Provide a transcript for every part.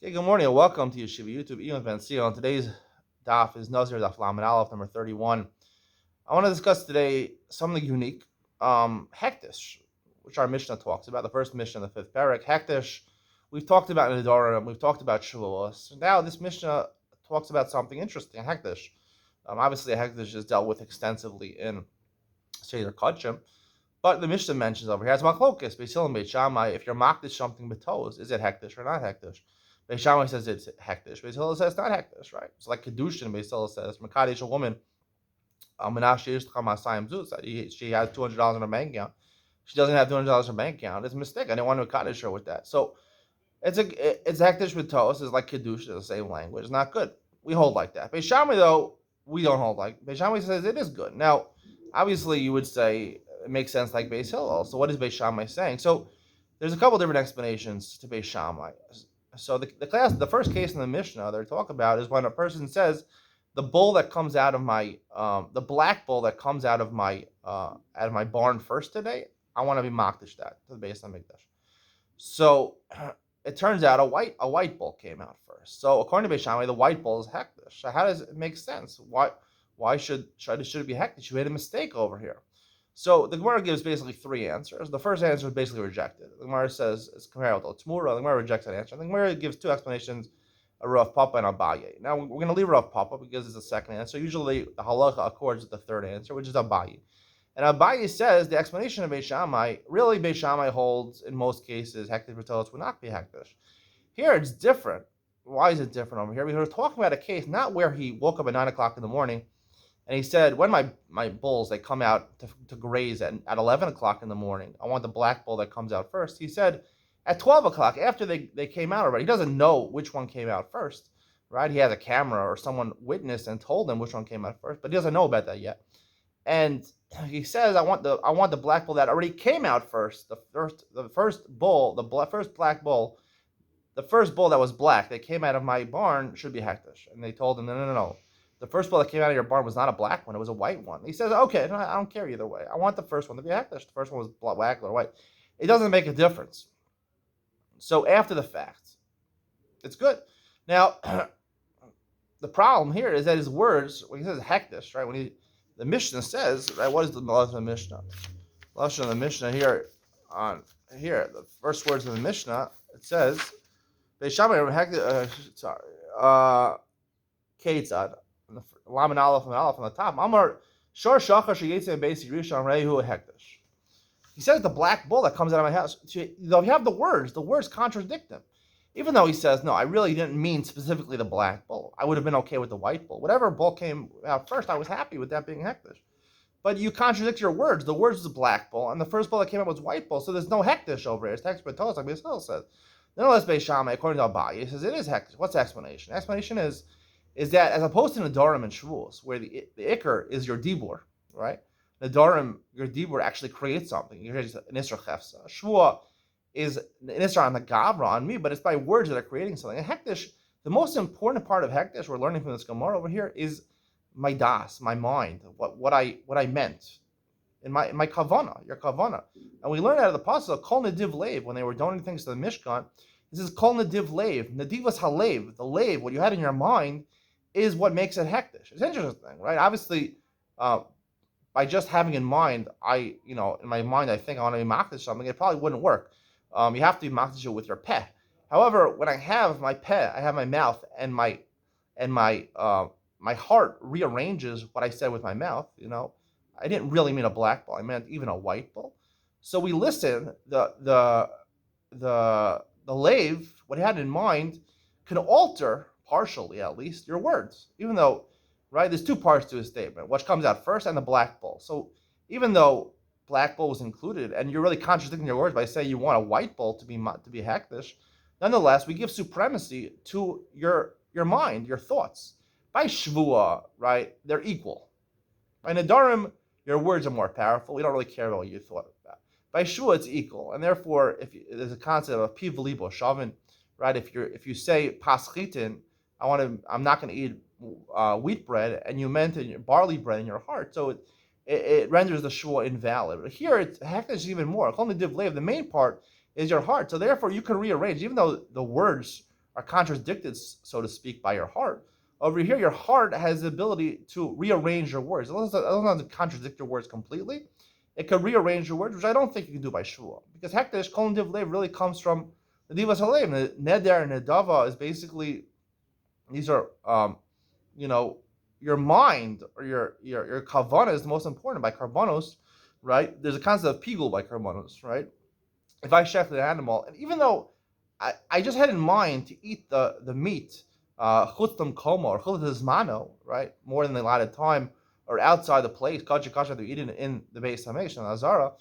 Okay, good morning and welcome to Yeshiva YouTube. Iyun Benzion. Today's daf is Nazir daf Lamed Aleph number 31. I want to discuss today something unique. Hektish, which our Mishnah talks about. The first Mishnah, the fifth parak. Hektish, we've talked about in Nedarim, we've talked about Shavuos. Now this Mishnah talks about something interesting. Hektish. Obviously, Hektish is dealt with extensively in Seder Kachim. But the Mishnah mentions over here, it's machlokes, Beis Hillel and Beis Shammai, if you're makdish something betos, is it hektish or not hektish? Beis Shammai says it's hektish. Beis Hillel says it's not hektish, right? It's like kedushin. Beis Hillel says makadish a woman, she has $200 in her bank account. She doesn't have $200 in her bank account. It's a mistake. I didn't want to kaddish her with that. So it's hektish betos. It's like kedushin, the same language. It's not good. We hold like that. Beis Shammai though, we don't hold like. Beis Shammai says it is good. Now, obviously, you would say it makes sense like Beis Hillel. So what is Beis Shammai saying? So there's a couple different explanations to Beis Shammai. So the first case in the Mishnah they talk about is when a person says the bull that comes out of my the black bull that comes out of my barn first today, I want to be makdish that to the Beis Hamikdash. So it turns out a white bull came out first. So according to Beis Shammai, the white bull is hektish. So how does it make sense? Why should it be hektish? You made a mistake over here. So the Gemara gives basically three answers. The first answer is basically rejected. The Gemara says it's comparable to Tzmura. The Gemara rejects that answer. The Gemara gives two explanations, a Rav Papa and Abaye. Now we're going to leave Rav Papa because it's the second answer. Usually the halacha accords with the third answer, which is Abaye. And Abaye says the explanation of Beis Shammai, really Beis Shammai holds in most cases hektish b'tolos would not be hektish. Here it's different. Why is it different over here? Because we're talking about a case not where he woke up at 9 o'clock in the morning and he said, when my bulls, they come out to graze at 11 o'clock in the morning, I want the black bull that comes out first. He said, at 12 o'clock, after they came out already, he doesn't know which one came out first, right? He has a camera or someone witnessed and told him which one came out first, but he doesn't know about that yet. And he says, I want the black bull that already came out first, the first bull, first black bull, the first bull that was black that came out of my barn should be hektish. And they told him, no. The first bull that came out of your barn was not a black one; it was a white one. He says, "Okay, no, I don't care either way. I want the first one to be hektish. The first one was black or white. It doesn't make a difference." So after the fact, it's good. Now, the problem here is that his words, when he says hektish, right? The Mishnah says, right? What is the lashon of the Mishnah? Lashon of the Mishnah here the first words of the Mishnah, it says, Beis Shammai Ketzad. Lamed Aleph and Aleph on the top. Amar Shor Shachar Sheyetzim Beis Yerusha Rehu Hektish. He says the black bull that comes out of my house. Though you have the words contradict him. Even though he says, no, I really didn't mean specifically the black bull. I would have been okay with the white bull. Whatever bull came out first, I was happy with that being hektish. But you contradict your words. The words was black bull, and the first bull that came out was white bull. So there's no hektish over here. It's hektish b'tos, like Beis Hillel says. Nonetheless, Beis Shammai, according to Abaye, he says it is hektish. What's the explanation? The explanation is that as opposed to Nedarim and Shavuos, where the Iker is your Dibur, right? Nedarim, your Dibur actually creates something. You're just an Isra Chefsa. Shvuah is an Isra on the Gavra, on me, but it's by words that are creating something. And Hektish, the most important part of Hektish, we're learning from this Gemara over here, is my das, my mind, what I meant. In my kavana, your kavana. And we learn out of the pasuk, Kol Nediv Lev, when they were donating things to the Mishkan, this is Kol Nediv Lev, Nedivas Halev, the Lev, what you had in your mind, is what makes it hektish. It's interesting, right? Obviously, by just having in mind, in my mind, I think I want to be makdish something, it probably wouldn't work. You have to be makdish it with your peh. However, when I have my peh, I have my mouth, and my heart rearranges what I said with my mouth. I didn't really mean a black bull. I meant even a white bull. So we listen. The lave, what he had in mind, can alter partially, at least, your words. Even though, right, there's two parts to his statement, what comes out first and the black bull. So even though black bull was included, and you're really contradicting your words by saying you want a white bull to be hektish, nonetheless, we give supremacy to your mind, your thoughts. By shvuah, right, they're equal. By nedarim, your words are more powerful. We don't really care about what you thought about. By shvuah, it's equal, and therefore, there's a concept of piv libo shavin, right? If you say paschitin, I'm not going to eat wheat bread, and you meant barley bread in your heart, so it renders the shvuah invalid. But here, it's hektish even more. The main part is your heart, so therefore you can rearrange, even though the words are contradicted, so to speak, by your heart. Over here, your heart has the ability to rearrange your words. It doesn't contradict your words completely. It can rearrange your words, which I don't think you can do by Shua. Because Hekdesh, Kol Div Lev really comes from the Divas Halev. Neder and Nedava is basically, these are, you know, your mind or your kavana is the most important by karbanos, right? There's a concept of pigul by karbanos, right? If I chef an animal, and even though I just had in mind to eat the meat, chutzlam koma or chutzlam zmano, right, more than the allotted time, or outside the place, kacha kacha to eat it in the base hamesh and azara.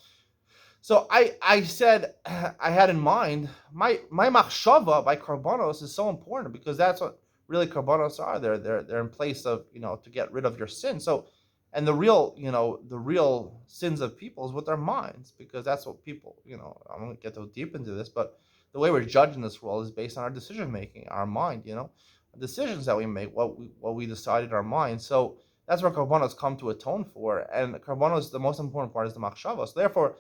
So I said I had in mind my machshava by karbanos is so important because that's what really karbanos are. They're in place of, to get rid of your sin. So, and the real sins of people is with their minds, because that's what people, I won't get too deep into this, but the way we're judging this world is based on our decision making, our mind, decisions that we make, what we decide in our mind. So that's where karbanos come to atone for, and karbanos, the most important part is the machshava. So therefore,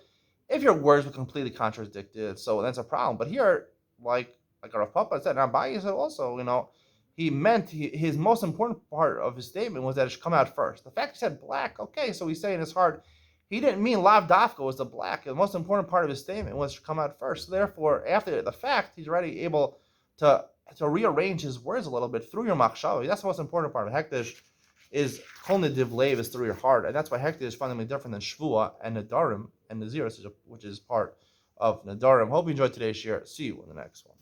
if your words were completely contradicted, so that's a problem. But here, like Rav Papa said, and Abaye said also, he meant his most important part of his statement was that it should come out first. The fact he said black, okay, so he's saying in his heart, he didn't mean lav dafka was the black. The most important part of his statement was to come out first. So therefore, after the fact, he's already able to rearrange his words a little bit through your machshava. That's the most important part of Hekdesh, is Kol Nediv Lev is through your heart, and that's why Hekdesh is fundamentally different than Shvua and Nadarim and Nazir, which is part of Nadarim. Hope you enjoyed today's share. See you in the next one.